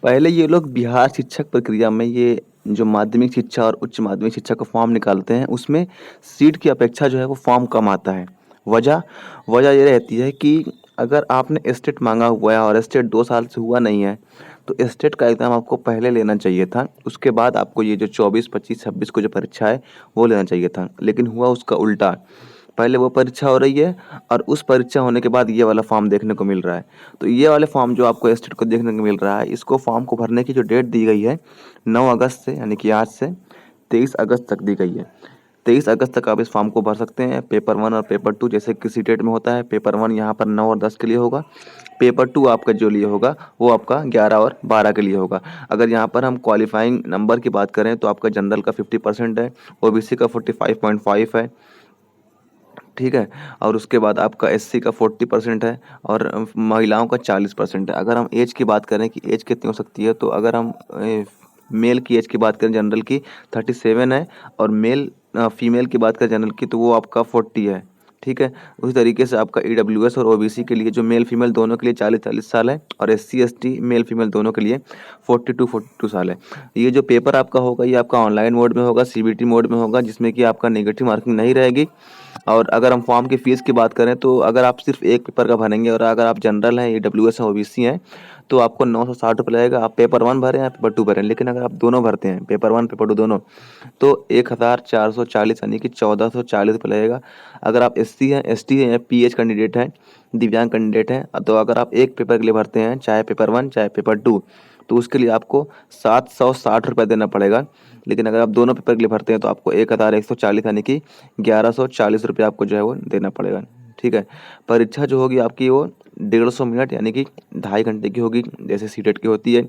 पहले ये लोग बिहार शिक्षक प्रक्रिया में ये जो माध्यमिक शिक्षा और उच्च माध्यमिक शिक्षा का फॉर्म निकालते हैं, उसमें सीट की अपेक्षा जो है वो फॉर्म कम आता है। वजह वजह ये रहती है कि अगर आपने एस्टेट माँगा हुआ है और एस्टेट 2 साल से हुआ नहीं है, तो एस्टेट का एग्ज़ाम आपको पहले लेना चाहिए था। उसके बाद आपको ये जो 24, 25, 26 को जो परीक्षा है, वो लेना चाहिए था। लेकिन हुआ उसका उल्टा। पहले वो परीक्षा हो रही है और उस परीक्षा होने के बाद ये वाला फॉर्म देखने को मिल रहा है। तो ये वाले फॉर्म जो आपको एस्टेट को देखने को मिल रहा है, इसको फॉर्म को भरने की जो डेट दी गई है 9 अगस्त से, यानी कि आज से 23 अगस्त तक दी गई है। 23 अगस्त तक आप इस फॉर्म को भर सकते हैं। पेपर 1 और पेपर 2 जैसे किसी डेट में होता है। पेपर 1 यहाँ पर 9 और 10 के लिए होगा। पेपर 2 आपका जो लिए होगा वो आपका 11 और 12 के लिए होगा। अगर यहाँ पर हम क्वालिफाइंग नंबर की बात करें तो आपका जनरल का 50% है, ओबीसी का 45.5 है, ठीक है? और उसके बाद आपका एससी का 40% है और महिलाओं का 40% है। अगर हम ऐज की बात करें कि ऐज कितनी हो सकती है, तो अगर हम मेल की ऐज की बात करें जनरल की 37 है और फीमेल की बात करें जनरल की तो वो आपका 40 है, ठीक है? उसी तरीके से आपका ईडब्ल्यूएस और ओबीसी के लिए जो मेल फीमेल दोनों के लिए 40-40 साल है और एससी एसटी मेल फीमेल दोनों के लिए 42 साल है। ये जो पेपर आपका होगा ये आपका ऑनलाइन मोड में होगा, सीबीटी मोड में होगा, जिसमें कि आपका नेगेटिव मार्किंग नहीं रहेगी। और अगर हम फॉर्म की फ़ीस की बात करें तो अगर आप सिर्फ एक पेपर का भरेंगे और अगर आप जनरल हैं, ईडब्ल्यूएस हैं, ओबीसी हैं, तो आपको 960 रुपये लगेगा। आप पेपर 1 भरें या पेपर 2 भरें। लेकिन अगर आप दोनों भरते हैं, पेपर 1 पेपर 2 दोनों, तो 1440 यानी कि 1440 रुपये लगेगा। अगर आप एससी हैं, एसटी हैं या पीएच कैंडिडेट हैं, दिव्यांग कैंडिडेट हैं, तो अगर आप एक पेपर के लिए भरते हैं, चाहे पेपर 1 चाहे पेपर 2, तो उसके लिए आपको 760 रुपये देना पड़ेगा। लेकिन अगर आप दोनों पेपर के लिए भरते हैं तो आपको 1140 यानी कि 1140 रुपये आपको जो है वो देना पड़ेगा, ठीक है? परीक्षा जो होगी आपकी वो 150 मिनट यानी कि 2.5 घंटे की होगी, जैसे सीटेट की होती है।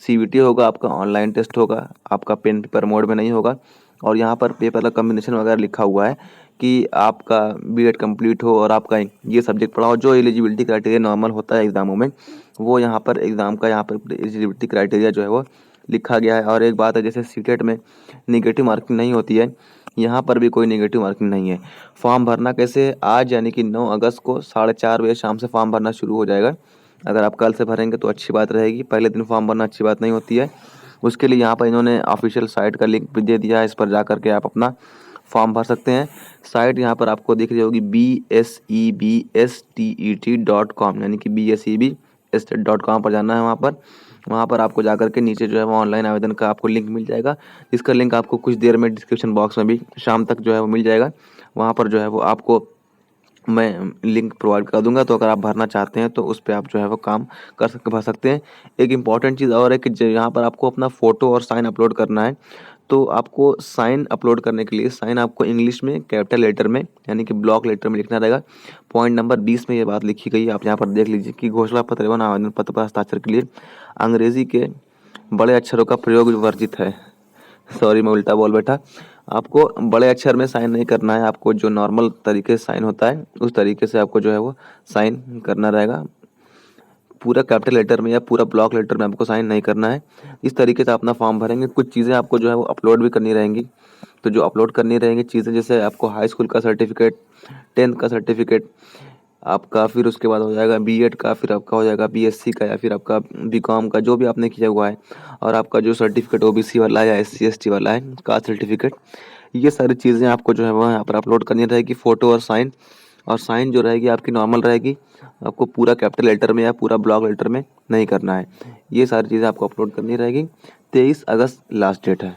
सीबीटी होगा आपका, ऑनलाइन टेस्ट होगा, आपका पेन पेपर मोड में नहीं होगा। और यहाँ पर पेपर का कॉम्बिनेशन वगैरह लिखा हुआ है कि आपका बीएड कंप्लीट हो और आपका ये सब्जेक्ट पढ़ा हो। जो एलिजिबिलिटी क्राइटेरिया नॉर्मल होता है एग्ज़ामों में, वो यहाँ पर एग्ज़ाम का यहाँ पर एलिजिबिलिटी क्राइटेरिया जो है वो लिखा गया है। और एक बात है, जैसे सीटेट में नेगेटिव मार्किंग नहीं होती है, यहाँ पर भी कोई नेगेटिव मार्किंग नहीं है। फॉर्म भरना कैसे है? आज यानी कि 9 अगस्त को 4:30 बजे शाम से फॉर्म भरना शुरू हो जाएगा। अगर आप कल से भरेंगे तो अच्छी बात रहेगी, पहले दिन फॉर्म भरना अच्छी बात नहीं होती है। उसके लिए यहाँ पर इन्होंने ऑफिशियल साइट का लिंक भी दे दिया है, इस पर जा कर के आप अपना फॉर्म भर सकते हैं। साइट यहाँ पर आपको दिख रही होगी BSEBSTET.com, यानी कि BSEBSTET.com पर जाना है। वहाँ पर आपको जा कर के नीचे जो है वो ऑनलाइन आवेदन का आपको लिंक मिल जाएगा, जिसका लिंक आपको कुछ देर में डिस्क्रिप्शन बॉक्स में भी शाम तक जो है वो मिल जाएगा। वहाँ पर जो है वो आपको मैं लिंक प्रोवाइड कर दूंगा, तो अगर आप भरना चाहते हैं तो उस पे आप जो है वो काम भर सकते हैं। एक इम्पॉर्टेंट चीज़ और है कि यहाँ पर आपको अपना फ़ोटो और साइन अपलोड करना है। तो आपको साइन अपलोड करने के लिए साइन आपको इंग्लिश में कैपिटल लेटर में यानी कि ब्लॉक लेटर में लिखना रहेगा। पॉइंट नंबर 20 में ये बात लिखी गई है, आप यहाँ पर देख लीजिए कि घोषणा पत्र एवं आवेदन पत्र पर हस्ताक्षर के लिए अंग्रेजी के बड़े अक्षरों का प्रयोग वर्जित है। सॉरी, मैं उल्टा बोल बैठा। आपको बड़े अक्षर में साइन नहीं करना है, आपको जो नॉर्मल तरीके से साइन होता है उस तरीके से आपको जो है वो साइन करना रहेगा। पूरा कैपिटल लेटर में या पूरा ब्लॉक लेटर में आपको साइन नहीं करना है। इस तरीके से अपना फॉर्म भरेंगे। कुछ चीज़ें आपको जो है वो अपलोड भी करनी रहेंगी। तो जो अपलोड करनी रहेंगी चीज़ें, जैसे आपको हाई स्कूल का सर्टिफिकेट, 10th का सर्टिफिकेट आपका, फिर उसके बाद हो जाएगा बीएड का, फिर आपका हो जाएगा बीएससी का, या फिर आपका बीकॉम का, जो भी आपने किया हुआ है, और आपका जो सर्टिफिकेट ओबीसी वाला है या एससी एसटी वाला है, कास्ट सर्टिफिकेट, ये सारी चीज़ें आपको जो है वो यहाँ पर अपलोड करनी रहेगी, फ़ोटो और साइन। और साइन जो रहेगी आपकी नॉर्मल रहेगी, आपको पूरा कैपिटल लेटर में या पूरा ब्लॉक लेटर में नहीं करना है। ये सारी चीज़ें आपको अपलोड करनी रहेगी। 23 अगस्त लास्ट डेट है।